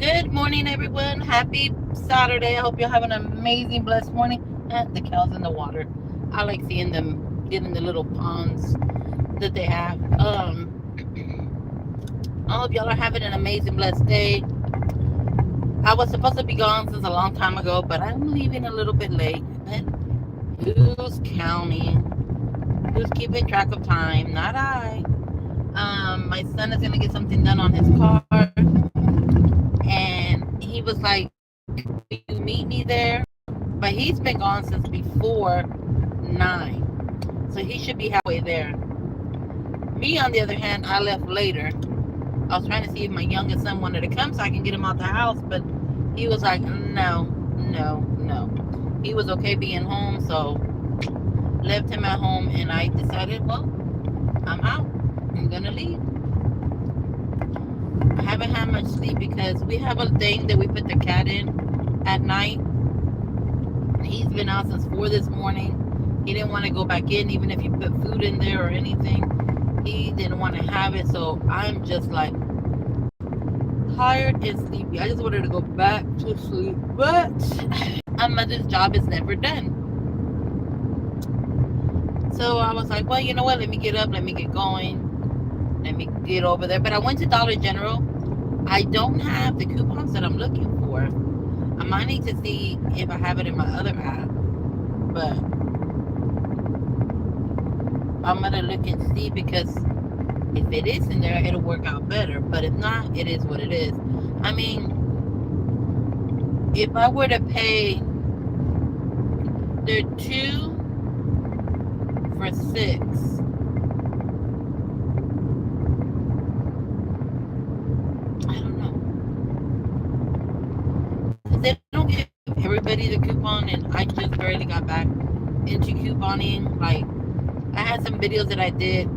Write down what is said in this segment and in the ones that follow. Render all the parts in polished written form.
Good morning, everyone. Happy Saturday. I hope you're having an amazing, blessed morning. The cows in the water. I like seeing them get in the little ponds that they have. I hope y'all are having an amazing, blessed day. I was supposed to be gone since a long time ago, but I'm leaving a little bit late. But who's counting? Who's keeping track of time? Not I. My son is gonna get something done on his car, and he was like, "Will you meet me there?" But he's been gone since before 9, so he should be halfway there. Me, on the other hand, I left later. I was trying to see if my youngest son wanted to come so I can get him out the house, but he was like, "No, no, no." He was okay being home, so left him at home, and I decided, well, I'm out. I'm gonna leave. I haven't had much sleep because we have a thing that we put the cat in at night. He's been out since 4 this morning. He didn't want to go back in, even if you put food in there or anything. He didn't want to have it, so I'm just like tired and sleepy. I just wanted to go back to sleep, but a mother's job is never done. So I was like, well, you know what? Let me get up. Let me get going. Let me get over there. But I went to Dollar General. I don't have the coupons that I'm looking for. I might need to see if I have it in my other app. But I'm going to look and see, because if it is in there, it'll work out better. But if not, it is what it is. I mean, if I were to pay, they're 2 for 6. I don't know. Because they don't give everybody the coupon, and I just barely got back into couponing. Like, I had some videos that I did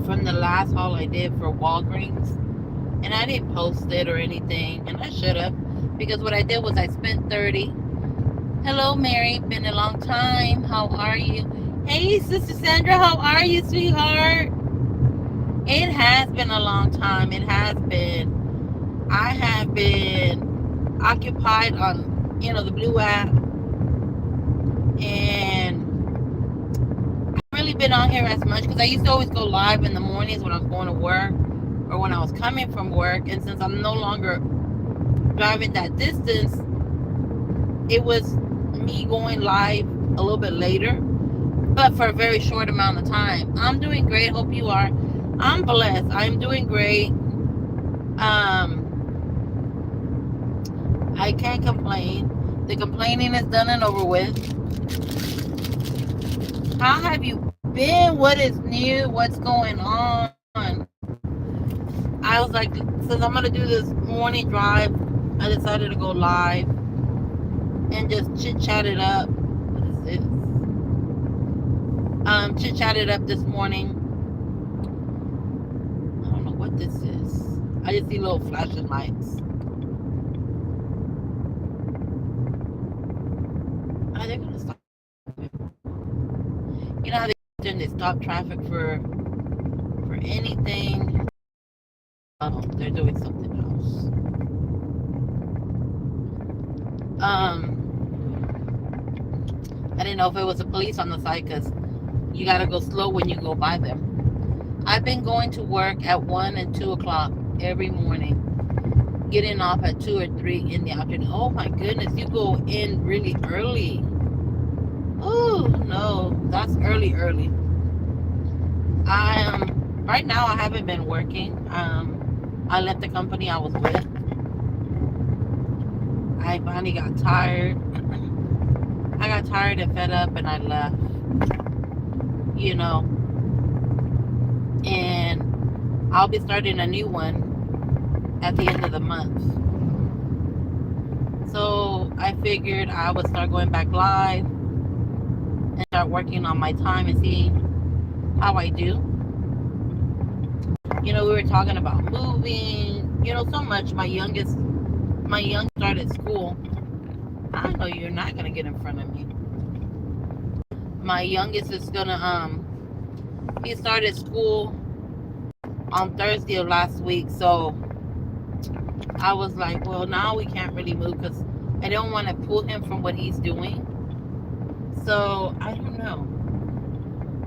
from the last haul I did for Walgreens, and I didn't post it or anything, and I should have, because what I did was I spent 30. Hello, Mary. Been a long time. How are you? Hey, Sister Sandra. How are you, sweetheart? It has been a long time. It has been. I have been occupied on, the Blue app, and I've really been on here as much because I used to always go live in the mornings when I was going to work or when I was coming from work. And since I'm no longer driving that distance, it was me going live a little bit later, but for a very short amount of time. I'm doing great. Hope you are. I'm blessed. I'm doing great. I can't complain. The complaining is done and over with. How have you been? What is new? What's going on? I was like, since I'm gonna do this morning drive, I decided to go live and just chit chat it up. What is this? Chit chat it up this morning. I don't know what this is. I just see little flashing lights. Are they gonna stop it? You know how they stop traffic for anything? Oh, they're doing something else. I didn't know if it was the police on the side, because you gotta go slow when you go by them. I've been going to work at 1 and 2 o'clock every morning, getting off at 2 or 3 in the afternoon. Oh my goodness, you go in really early. Oh no, that's early. Right now I haven't been working. I left the company I was with. I finally got tired. I got tired and fed up, and I left. And I'll be starting a new one at the end of the month. So I figured I would start going back live and start working on my time and see how I do. We were talking about moving, so much. My young started school. I know you're not gonna get in front of me. My youngest is gonna he started school on Thursday of last week, so I was like, well, now we can't really move because I don't want to pull him from what he's doing. So I don't know.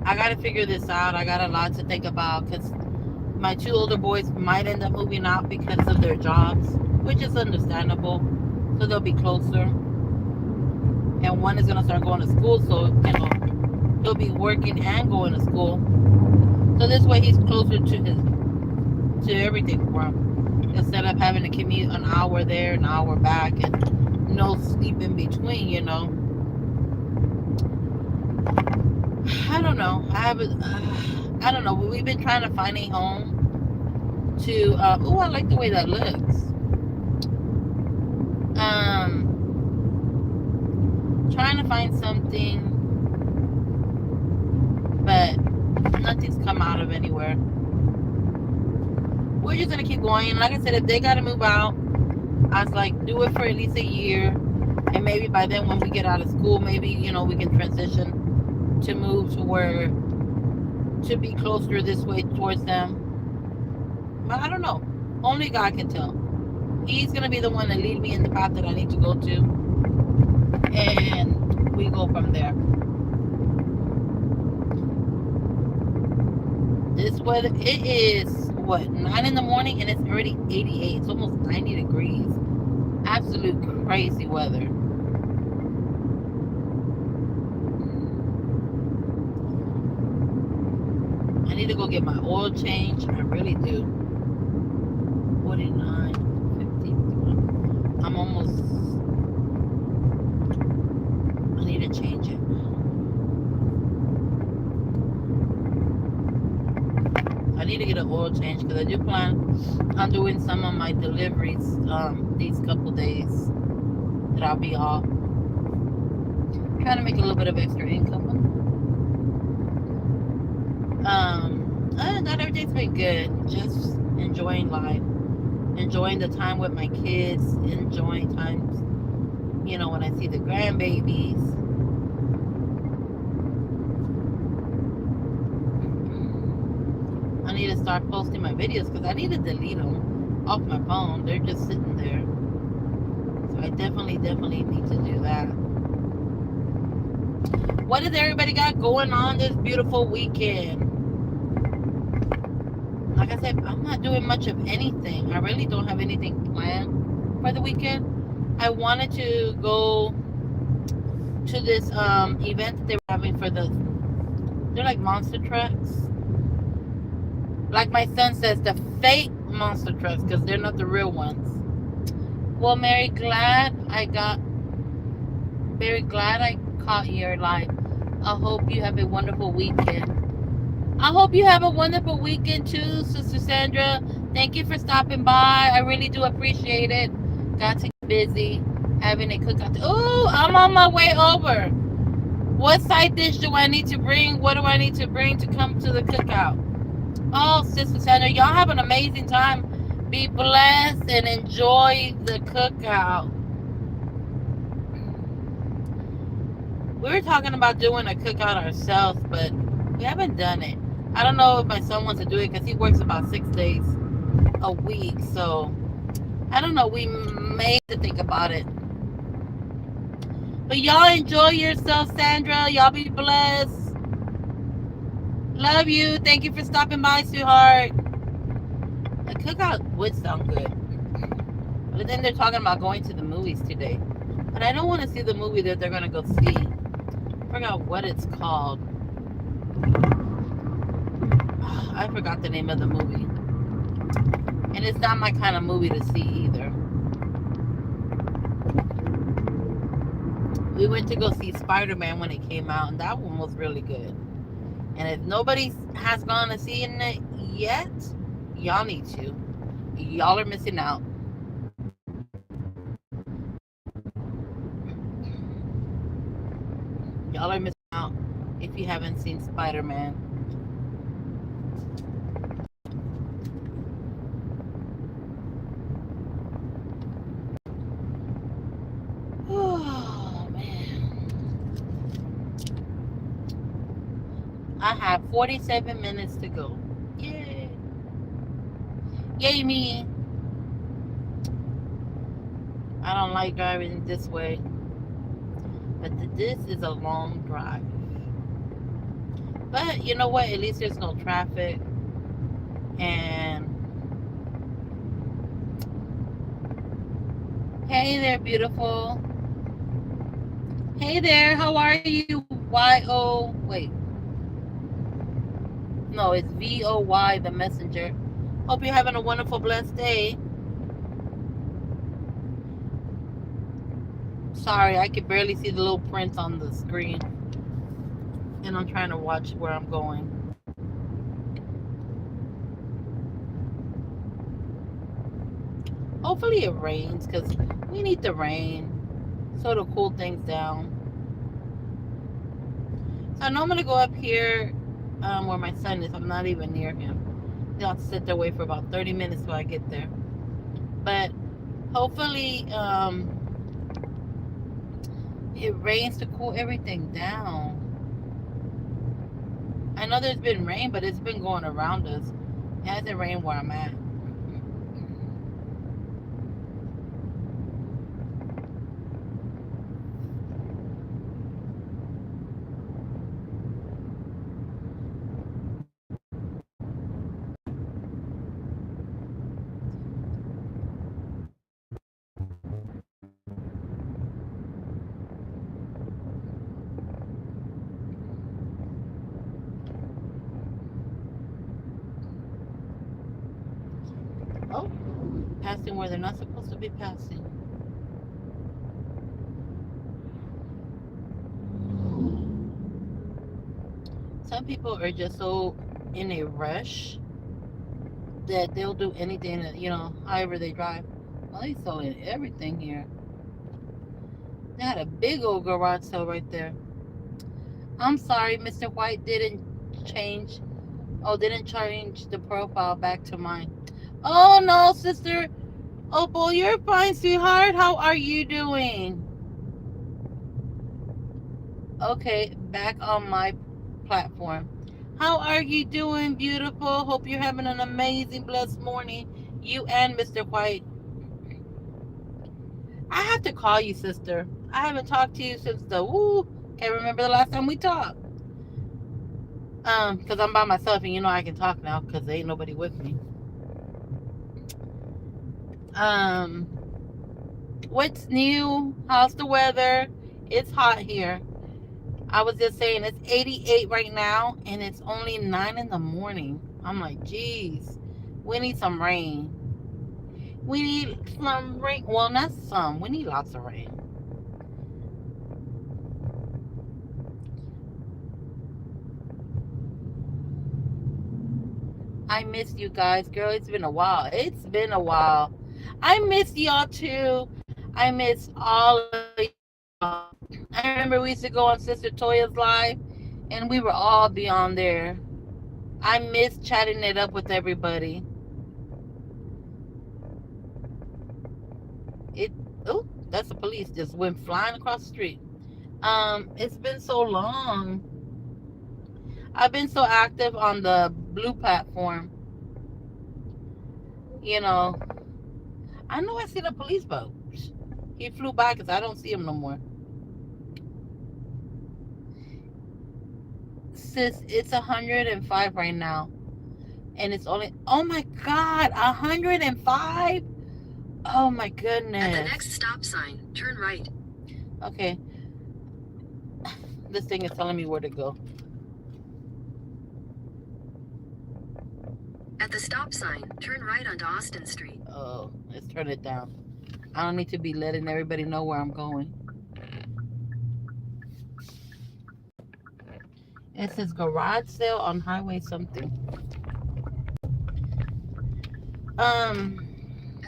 I got to figure this out. I got a lot to think about because my two older boys might end up moving out because of their jobs, which is understandable. So they'll be closer. And one is going to start going to school. So, he'll be working and going to school. So this way he's closer to everything for him. Instead of having to commute an hour there, an hour back, and no sleep in between. I don't know. I don't know. We've been trying to find a home to. I like the way that looks. Trying to find something, but nothing's come out of anywhere. We're just gonna keep going. Like I said, if they gotta move out, I was like, do it for at least a year, and maybe by then, when we get out of school, maybe we can transition to move to be closer this way towards them. But I don't know. Only God can tell. He's gonna be the one to lead me in the path that I need to go to, and we go from there. This weather, it is what, 9 in the morning, and it's already 88. It's almost 90 degrees. Absolute crazy weather. I need to go get my oil change. I really do. 49, 50, 51. I'm almost. I need to change it. I need to get an oil change because I do plan on doing some of my deliveries these couple days that I'll be off. Trying to make a little bit of extra income. Not everything's been good. Just enjoying life, enjoying the time with my kids, enjoying times, when I see the grandbabies. I need to start posting my videos because I need to delete them off my phone. They're just sitting there. So I definitely need to do that. What does everybody got going on this beautiful weekend? Like I said, I'm not doing much of anything. I really don't have anything planned for the weekend. I wanted to go to this event that they were having they're like monster trucks. Like my son says, the fake monster trucks, because they're not the real ones. Well, very glad I caught your life. I hope you have a wonderful weekend. I hope you have a wonderful weekend too, Sister Sandra. Thank you for stopping by. I really do appreciate it. Got to get busy having a cookout. Oh, I'm on my way over. What side dish do I need to bring? What do I need to bring to come to the cookout? Oh, Sister Sandra, y'all have an amazing time. Be blessed and enjoy the cookout. We were talking about doing a cookout ourselves, but we haven't done it. I don't know if my son wants to do it because he works about 6 days a week. So, I don't know. We may have to think about it. But y'all enjoy yourself, Sandra. Y'all be blessed. Love you. Thank you for stopping by, sweetheart. The cookout would sound good. But then they're talking about going to the movies today. But I don't want to see the movie that they're going to go see. I forgot what it's called. I forgot the name of the movie. And it's not my kind of movie to see either. We went to go see Spider-Man when it came out, and that one was really good. And if nobody has gone to see it yet, y'all need to. Y'all are missing out. Y'all are missing out if you haven't seen Spider-Man. Oh, man. I have 47 minutes to go. Yay. Yay me. I don't like driving this way, but this is a long drive. But you know what? At least there's no traffic. And hey there, beautiful. Hey there, how are you? Y-O. Wait. No, it's VOY, the messenger. Hope you're having a wonderful, blessed day. Sorry, I can barely see the little prints on the screen. And I'm trying to watch where I'm going. Hopefully it rains because we need the rain so it'll cool things down. So I know I'm going to go up here where my son is. I'm not even near him. I'll sit there, wait for about 30 minutes till I get there. But hopefully it rains to cool everything down. I know there's been rain, but it's been going around us. It hasn't rained where I'm at. Oh, passing where they're not supposed to be passing. Some people are just so in a rush that they'll do anything that, however they drive. Well, they sold everything here. They had a big old garage sale right there. I'm sorry, Mr. White change. Didn't change the profile back to mine. Oh no, sister Opal, you're fine, sweetheart. How are you doing? Okay, back on my platform. How are you doing, beautiful? Hope you're having an amazing, blessed morning. You and Mr. White. I have to call you, sister. I haven't talked to you since can't remember the last time we talked. Because I'm by myself and I can talk now because there ain't nobody with me. What's new? How's the weather? It's hot here. I was just saying it's 88 right now and it's only 9 in the morning. I'm like, geez, we need some rain. We need some rain. Well, not some. We need lots of rain. I miss you guys, girl. It's been a while. It's been a while. I miss y'all too. I miss all of y'all. I remember we used to go on Sister Toya's live, and we were all be on there. I miss chatting it up with everybody. It. Oh, that's the police just went flying across the street. It's been so long. I've been so active on the blue platform. You know, I know I see the police boat. He flew by because I don't see him no more. Sis, it's 105 right now. And it's only, oh my God, 105? Oh my goodness. At the next stop sign, turn right. Okay. This thing is telling me where to go. At the stop sign, turn right onto Austin Street. Oh, let's turn it down. I don't need to be letting everybody know where I'm going. It says garage sale on highway something. At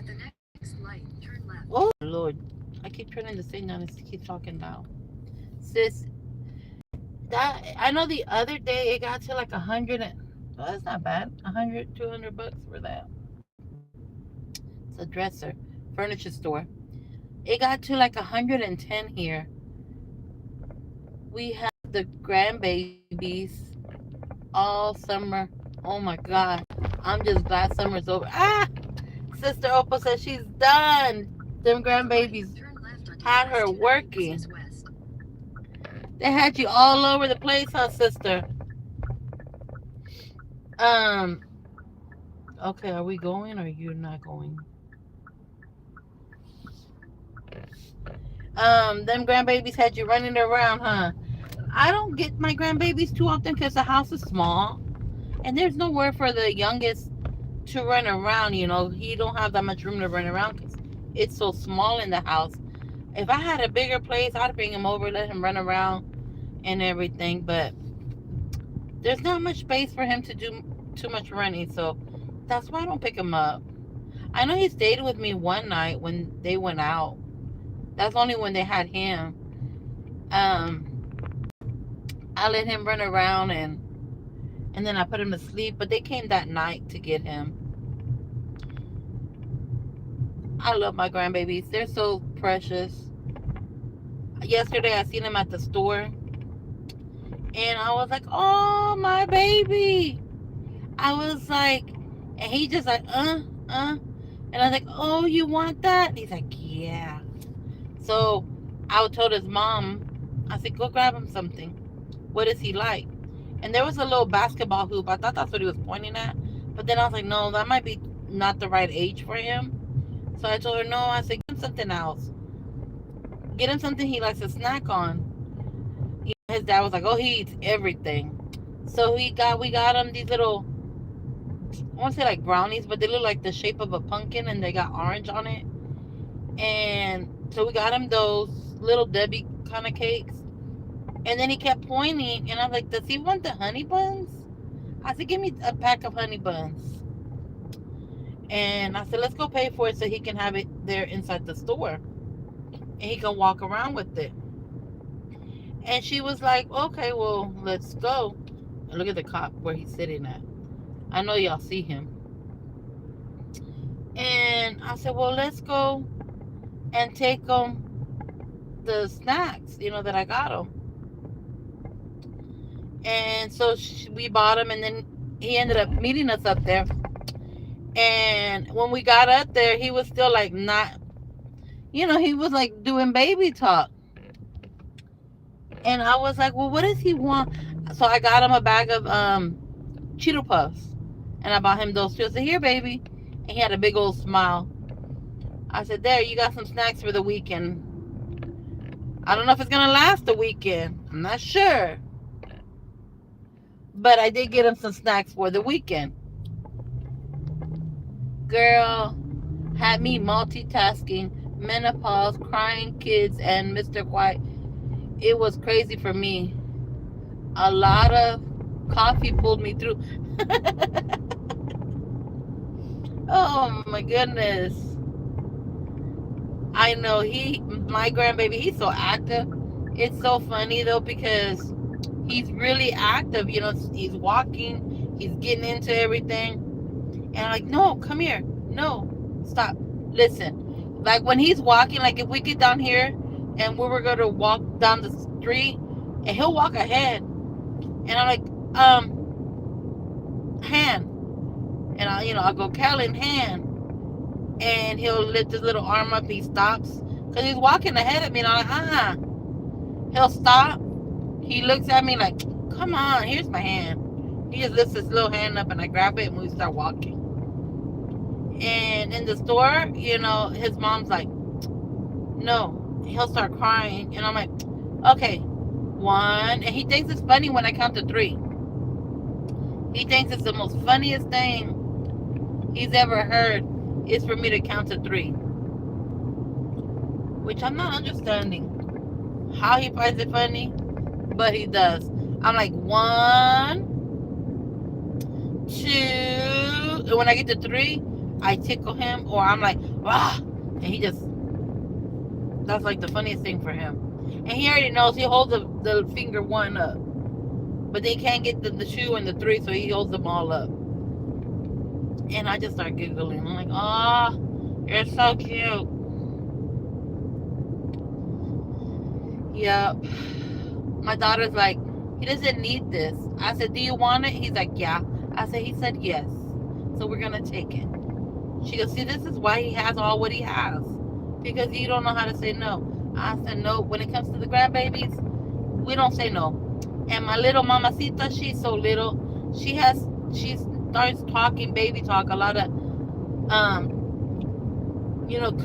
the next light, turn left. Oh Lord, I keep turning this thing down and keep talking down. Sis, that I know the other day it got to like 100. Oh, that's not bad. 100, $200 for that. It's a dresser, furniture store. It got to like 110 here. We have the grandbabies all summer. Oh my God. I'm just glad summer's over. Ah! Sister Opal says she's done. Them Turn right. grandbabies Turn left onto had US her 290 working. Business West. They had you all over the place, huh, sister? Um, okay, are we going or you're not going? Them grandbabies had you running around, huh? I don't get my grandbabies too often because the house is small and there's nowhere for the youngest to run around. He don't have that much room to run around because it's so small in the house. If I had a bigger place, I'd bring him over, let him run around and everything. But there's not much space for him to do too much running, so that's why I don't pick him up. I know he stayed with me one night when they went out. That's only when they had him. Um, I let him run around and then I put him to sleep. But they came that night to get him. I love my grandbabies. They're so precious. Yesterday I seen him at the store and I was like, "Oh, my baby." I was like, and he just like, and I was like, "Oh, you want that?" And he's like, "Yeah." So I told his mom, I said, "Go grab him something. What is he like?" And there was a little basketball hoop. I thought that's what he was pointing at. But then I was like, no, that might be not the right age for him. So I told her, no, I said, get him something else. Get him something he likes to snack on. His dad was like, oh, he eats everything. So we got him these little, I want to say like brownies, but they look like the shape of a pumpkin and they got orange on it. And so we got him those little Debbie kind of cakes. And then he kept pointing, and I'm like, does he want the honey buns? I said, give me a pack of honey buns. And I said, let's go pay for it so he can have it there inside the store. And he can walk around with it. And she was like, okay, well, let's go. And look at the cop where he's sitting at. I know y'all see him. And I said, well, let's go and take him the snacks, that I got him. And so we bought him, and then he ended up meeting us up there. And when we got up there, he was still like not, he was like doing baby talk. And I was like, well, what does he want? So I got him a bag of Cheeto Puffs. And I bought him those too. I said, here, baby. And he had a big old smile. I said, there, you got some snacks for the weekend. I don't know if it's going to last the weekend. I'm not sure. But I did get him some snacks for the weekend. Girl, had me multitasking, menopause, crying kids, and Mr. Quiet. It was crazy for me. A lot of coffee pulled me through. Oh my goodness. I know my grandbaby, he's so active. It's so funny though because he's really active. He's walking, he's getting into everything. And I'm like, no, come here. No, stop. Listen. Like when he's walking, like if we get down here and we were going to walk down the street and he'll walk ahead. And I'm like, hand. And I'll go, Kellen, hand. And he'll lift his little arm up. He stops because he's walking ahead of me. And I'm like, He'll stop. He looks at me like, come on, here's my hand. He just lifts his little hand up and I grab it and we start walking. And in the store, his mom's like, no. He'll start crying. And I'm like, okay, one. And he thinks it's funny when I count to three. He thinks it's the most funniest thing he's ever heard is for me to count to three. Which I'm not understanding how he finds it funny, but he does. I'm like, one, two. And when I get to three, I tickle him, or I'm like, ah. And he just, that's like the funniest thing for him. And he already knows he holds the finger one up. But they can't get the two and the three, so he holds them all up. And I just start giggling. I'm like, oh, you're so cute. Yep. My daughter's like, he doesn't need this. I said, do you want it? He's like, yeah. I said, he said yes. So we're going to take it. She goes, see, this is why he has all what he has. because you don't know how to say no. I said no. When it comes to the grandbabies, we don't say no. And my little mamacita, she's so little. She starts talking baby talk, a lot of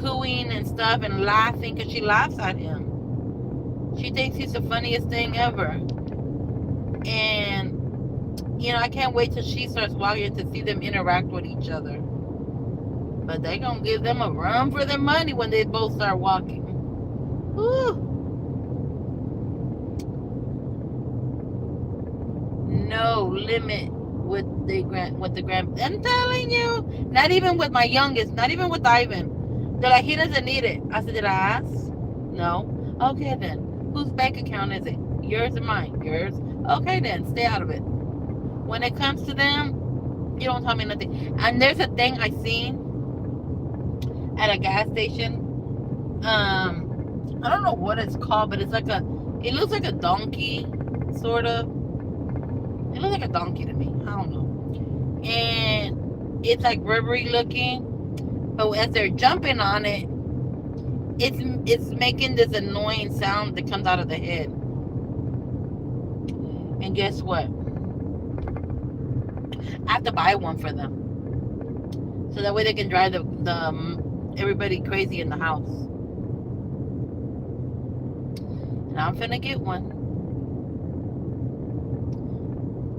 cooing and stuff and laughing because she laughs at him. She thinks he's the funniest thing ever. And I can't wait till she starts walking to see them interact with each other. But they gonna give them a run for their money when they both start walking. Whew. No limit with the grand. I'm telling you, not even with my youngest, not even with Ivan. They're like, he doesn't need it. I said, did I ask? No. Okay then. Whose bank account is it? Yours or mine? Yours. Okay then, stay out of it. When it comes to them, you don't tell me nothing. And there's a thing I seen at a gas station. I don't know what it's called, but it looks like a donkey, sort of. It looks like a donkey to me. I don't know. And it's like rubbery looking, but as they're jumping on it, it's making this annoying sound that comes out of the head. And guess what? I have to buy one for them, so that way they can drive the everybody crazy in the house. And I'm finna get one.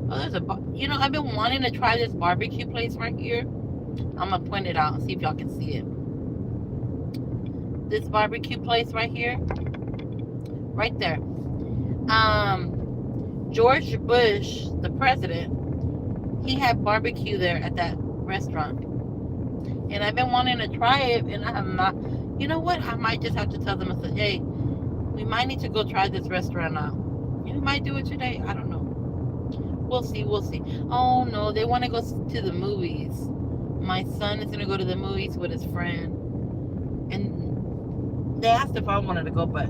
Oh, I've been wanting to try this barbecue place right here. I'm gonna point it out and see if y'all can see it. This barbecue place right here, right there. George Bush, the president, he had barbecue there at that restaurant. And I've been wanting to try it, and I have not. You know what? I might just have to tell them, I said, hey, we might need to go try this restaurant out. You might do it today. I don't know. We'll see. Oh, no. They want to go to the movies. My son is going to go to the movies with his friend. And they asked if I wanted to go, but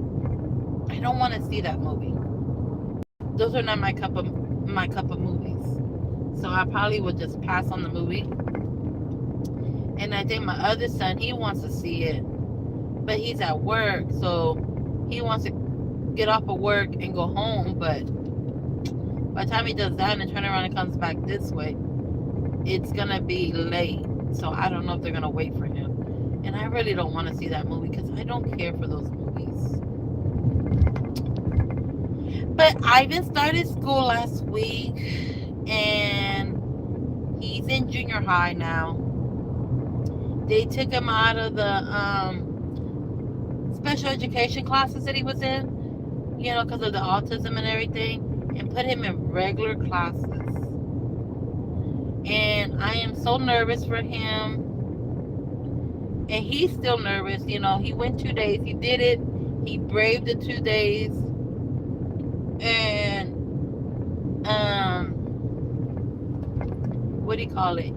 I don't want to see that movie. Those are not my cup of movies. So I probably would just pass on the movie. And I think my other son, he wants to see it. But he's at work, so he wants to get off of work and go home. But by the time he does that and turn around and comes back this way, it's going to be late. So I don't know if they're going to wait for him. And I really don't want to see that movie because I don't care for those movies. But Ivan started school last week, and he's in junior high now. They took him out of the special education classes that he was in, because of the autism and everything, and put him in regular classes. And I am so nervous for him. And he's still nervous. He went 2 days. He did it. He braved the 2 days. And, what do you call it?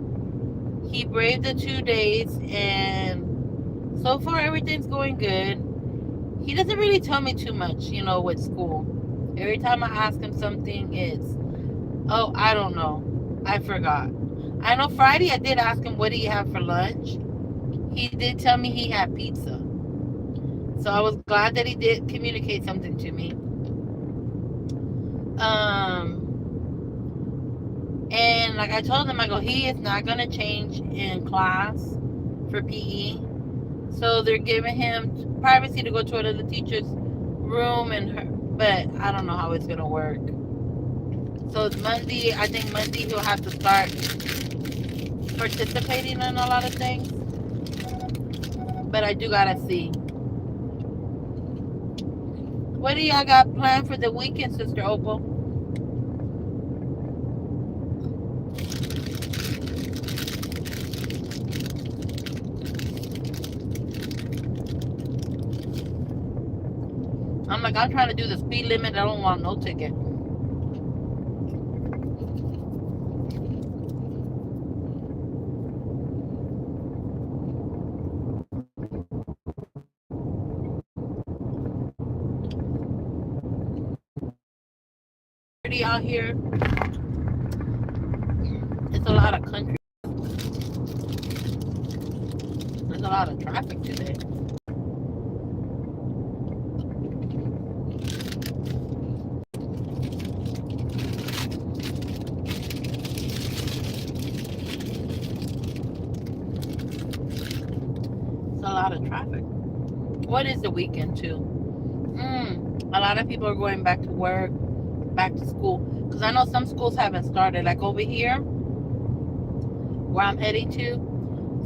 He braved the 2 days, and so far everything's going good. He doesn't really tell me too much, with school. Every time I ask him something, it's, oh, I don't know. I forgot. I know Friday I did ask him, what do you have for lunch? He did tell me he had pizza. So I was glad that he did communicate something to me. And like I told him, I go, he is not going to change in class for PE. So they're giving him privacy to go to another teacher's room, but I don't know how it's going to work. So it's Monday. I think Monday he'll have to start participating in a lot of things. But I do got to see. What do y'all got planned for the weekend, Sister Opal? I'm trying to do the speed limit. I don't want no ticket. Out here, it's a lot of country. There's a lot of traffic today. It's a lot of traffic. What is the weekend too? A lot of people are going back to work, back to school. Because I know some schools haven't started. Like over here, where I'm heading to,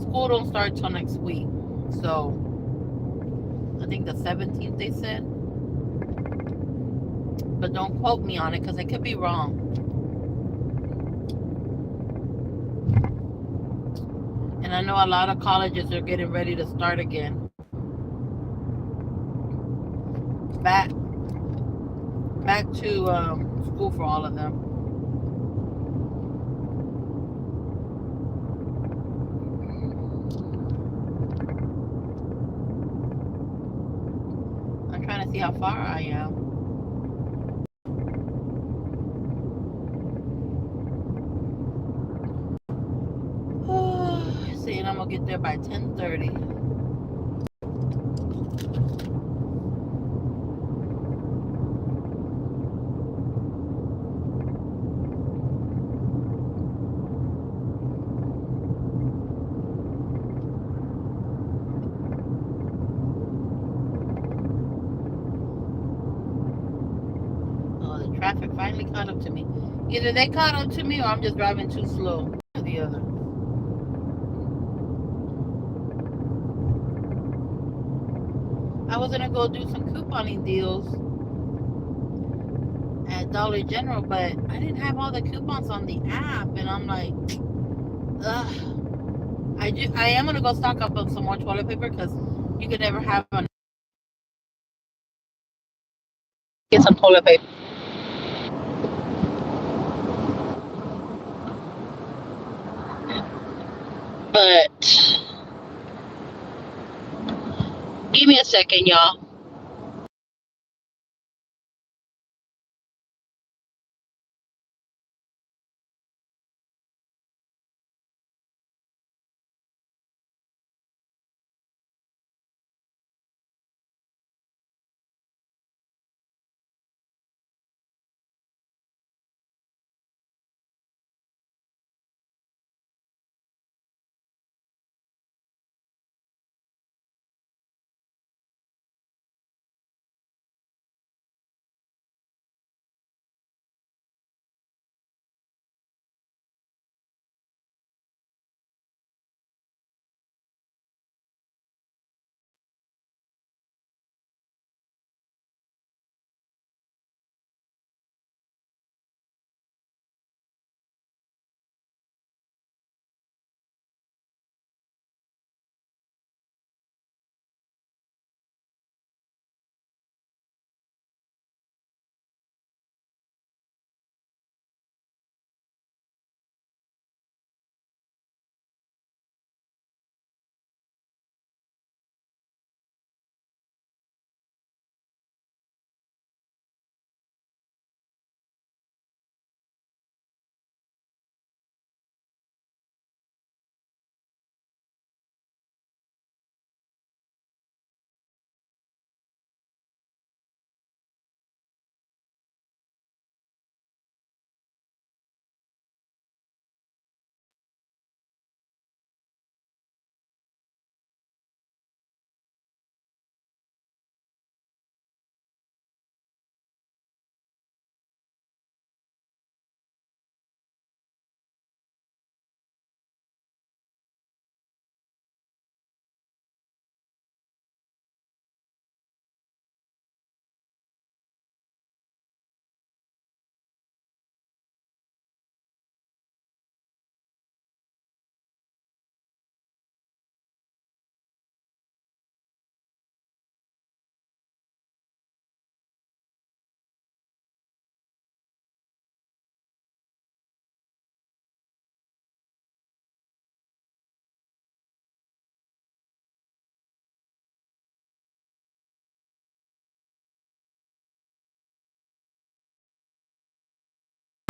school don't start till next week. So I think the 17th they said. But don't quote me on it because I could be wrong. And I know a lot of colleges are getting ready to start again. Back to school for all of them. I'm trying to see how far I am. Saying I'm gonna get there by 10:30. Oh, the traffic finally caught up to me. Either they caught up to me or I'm just driving too slow. Or the other. I was gonna go do some couponing deals at Dollar General, but I didn't have all the coupons on the app, and I'm like, ugh. I am gonna go stock up on some more toilet paper because you could never have enough. Get some toilet paper. But give me a second, y'all.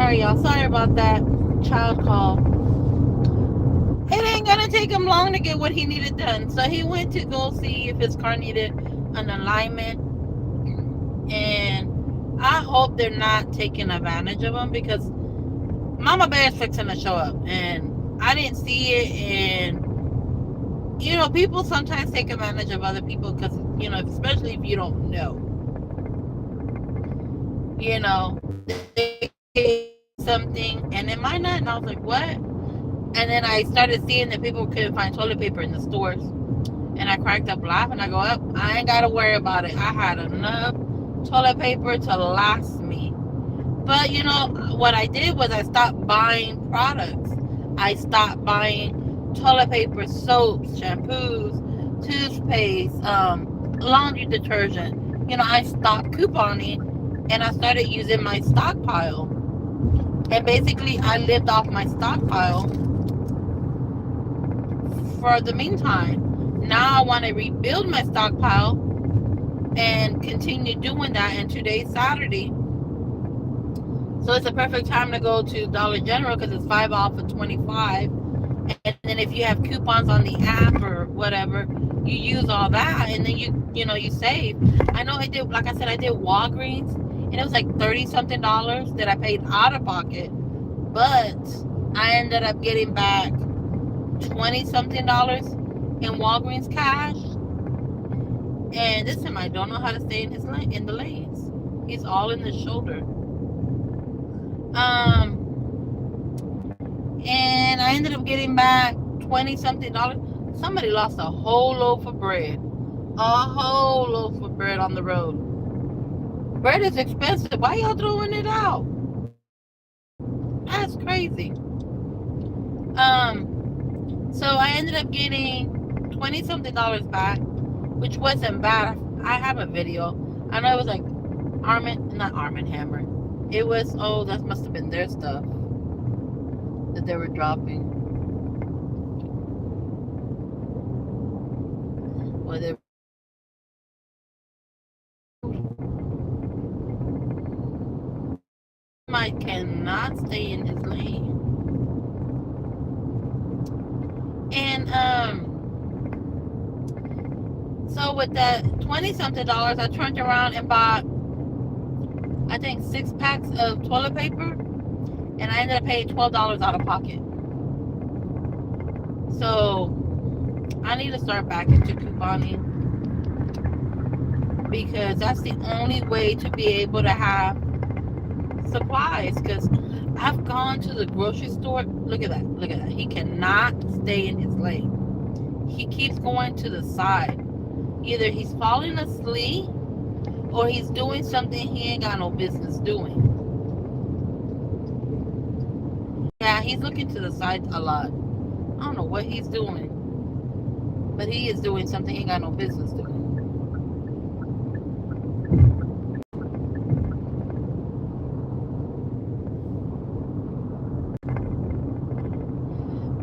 Sorry, y'all. Sorry about that. Child call. It ain't gonna take him long to get what he needed done. So he went to go see if his car needed an alignment, and I hope they're not taking advantage of him because Mama Bear's fixing to show up, and I didn't see it, and People sometimes take advantage of other people because, especially if you don't know, they something and it might not. And I was like, what? And then I started seeing that people couldn't find toilet paper in the stores. And I cracked up laughing. I go, up, I ain't got to worry about it. I had enough toilet paper to last me. But what I did was I stopped buying products. I stopped buying toilet paper, soaps, shampoos, toothpaste, laundry detergent. I stopped couponing and I started using my stockpile. And basically, I lived off my stockpile for the meantime. Now I want to rebuild my stockpile and continue doing that. And today's Saturday, so it's a perfect time to go to Dollar General because it's 5 off of 25. And then if you have coupons on the app or whatever, you use all that, and then you save. I know I did, like I said, I did Walgreens, and it was like 30 something dollars that I paid out of pocket, but I ended up getting back 20 something dollars in Walgreens cash. And this time I don't know how to stay in his lane, in the lanes. He's all in the shoulder. And I ended up getting back 20 something dollars. Somebody lost a whole loaf of bread. A whole loaf of bread on the road. Bread is expensive. Why y'all throwing it out? That's crazy. So I ended up getting 20 something dollars back, which wasn't bad. I have a video. I know it was like not Arm& Hammer. It was, oh, that must have been their stuff that they were dropping. Well, they might cannot stay in his lane. And so with that 20 something dollars, I turned around and bought, I think, 6 packs of toilet paper, and I ended up paying $12 out of pocket. So I need to start back into couponing because that's the only way to be able to have supplies. Because I've gone to the grocery store. Look at that. Look at that. He cannot stay in his lane. He keeps going to the side. Either he's falling asleep or he's doing something he ain't got no business doing. Yeah, he's looking to the side a lot. I don't know what he's doing, but he is doing something he ain't got no business doing.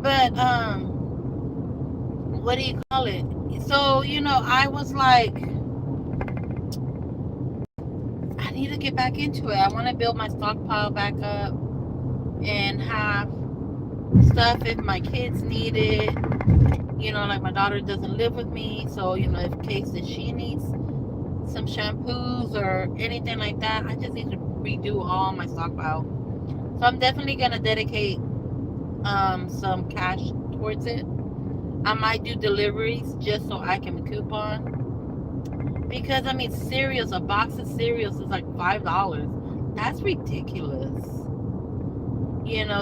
But what do you call it? So I was like, I need to get back into it. I want to build my stockpile back up and have stuff if my kids need it. Like my daughter doesn't live with me, so in case that she needs some shampoos or anything like that, I just need to redo all my stockpile. So I'm definitely gonna dedicate some cash towards it. I might do deliveries just so I can coupon. Because cereals, a box of cereals is like $5. That's ridiculous.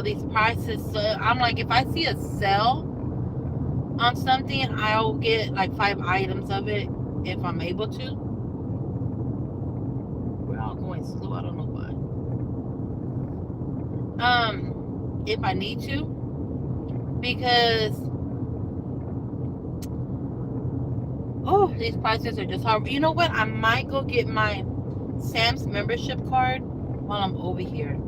These prices. So I'm like, if I see a sale on something, I'll get like 5 items of it if I'm able to. We're all going slow. I don't know why. If I need to, because these prices are just hard. You know what? I might go get my Sam's membership card while I'm over here.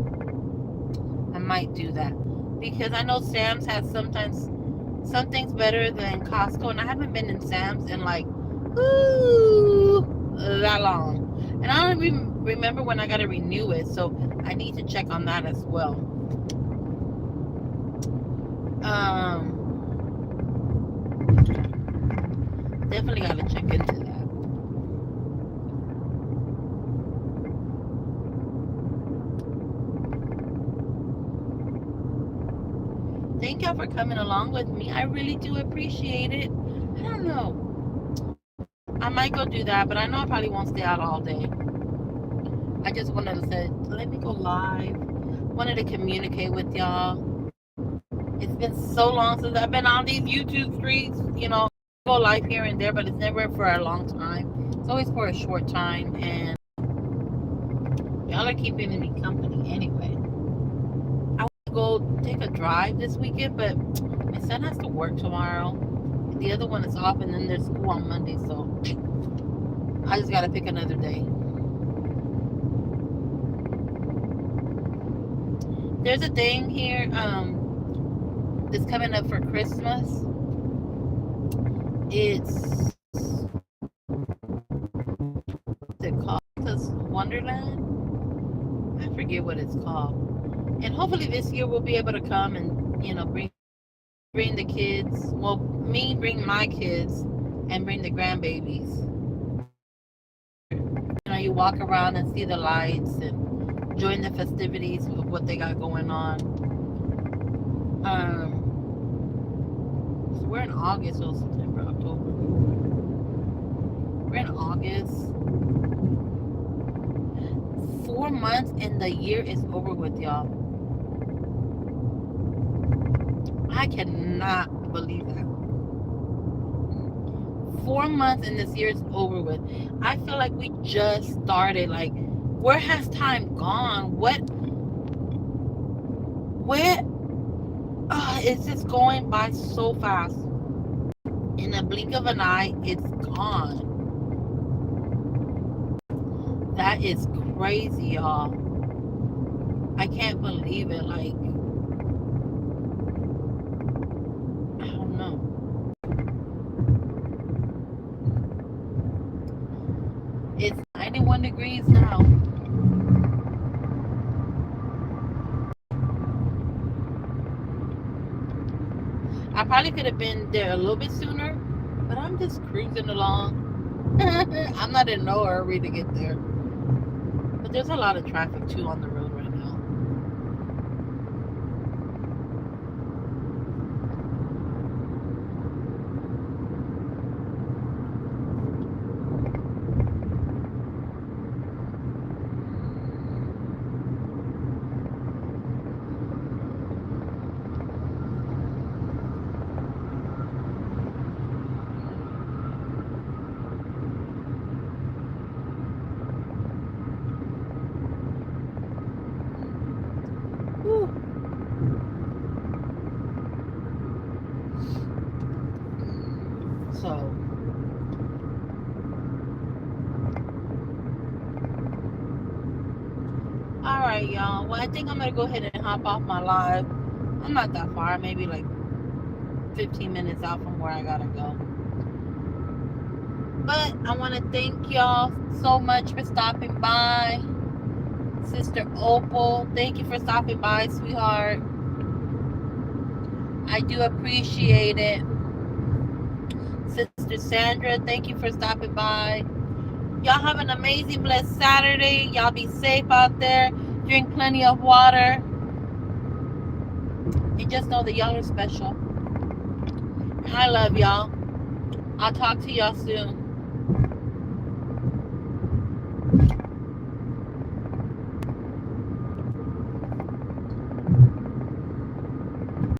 I might do that because I know Sam's has sometimes some things better than Costco, and I haven't been in Sam's in like that long, and I don't even remember when I gotta renew it, so I need to check on that as well. Definitely gotta check into that. Thank y'all for coming along with me. I really do appreciate it. might go do that, but I know I probably won't stay out all day. I just wanted to say, let me go live. Wanted to communicate with y'all. It's been so long since I've been on these YouTube streets. Go live here and there, but it's never for a long time. It's always for a short time, and y'all are keeping me company anyway. I want to go take a drive this weekend, but my son has to work tomorrow. The other one is off, and then there's school on Monday, so I just gotta pick another day. There's a thing here that's coming up for Christmas. It's Wonderland. I forget what it's called. And hopefully this year we'll be able to come and bring the kids. Well, me bring my kids and bring the grandbabies. You walk around and see the lights and join the festivities of what they got going on. So we're in August, so September, October. We're in August. 4 months and the year is over with, y'all. I cannot believe that. 4 months and this year is over with. I feel like we just started. Like, where has time gone? Where it's just going by so fast. In a blink of an eye, it's gone. That is crazy, y'all. I can't believe it. Like, I don't know. It's 91 degrees now. I probably could have been there a little bit sooner, but I'm just cruising along. I'm not in no hurry to get there. But there's a lot of traffic too on the road right now. Whew. So, alright, y'all. Well, I think I'm going to go ahead and hop off my live. I'm not that far, maybe like 15 minutes out from where I got to go. But I want to thank y'all so much for stopping by. Sister Opal, thank you for stopping by, sweetheart. I do appreciate it. Sister Sandra, thank you for stopping by. Y'all have an amazing, blessed Saturday. Y'all be safe out there. Drink plenty of water. And just know that y'all are special. I love y'all. I'll talk to y'all soon.